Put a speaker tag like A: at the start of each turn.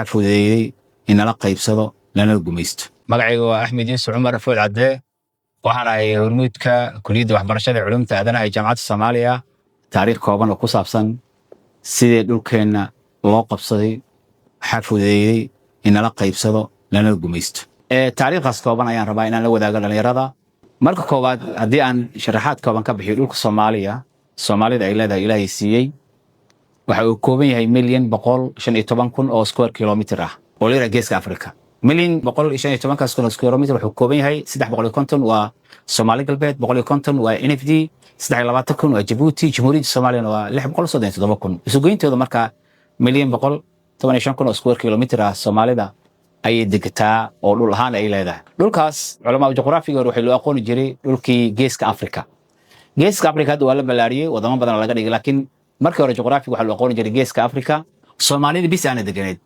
A: waxaa fududeeyey in nala qaybsado lana gumaysto.
B: magacaygu waa Axmed Yuusuf Cumar Fuud Cadde, waxaan ahay hormuudka kulliyadda waxbarashada ee culuumta aadanaha ee Jaamacadda Soomaaliya.
A: taariikh kooban oo ku saabsan sidii dhulkeenna loo qabsaday, waxaa fududeeyey in nala qaybsado lana gumaysto. taariikhdaas kooban ayaan rabaa inaan la wadaago dhalinyarada. marka koowaad haddii aan sharaxaad kooban ka bixiyo dhulka Soomaalida ay leedahay Ilaahay siiyey, waxa uu kooban yahay 1,115,000 oo square kilometer ah oo leeyahay geeska Afrika. 1,115,000 square kilometer wuxuu kooban yahay 350 waa Soomaali galbeed, 150 waa NFD, 23 waa Djibouti, Jamhuuriyadda Soomaaliya waa 637,000. isugoyntooda marka 1,115,000 oo square kilometer ah Soomaalida ay degtaa oo dhul ahaan ay leedahay. dhulkaas culamaa juqraafiga hore waxay loo aqooni jiray dhulkii geeska Afrika. geeska Afrika hadda waa la balaariyay, wadamo badan laga dhigay, laakiin markii hore juqraafiga waxa loo aqooni jiray geeska Afrika. Soomaalida bis aan deganeed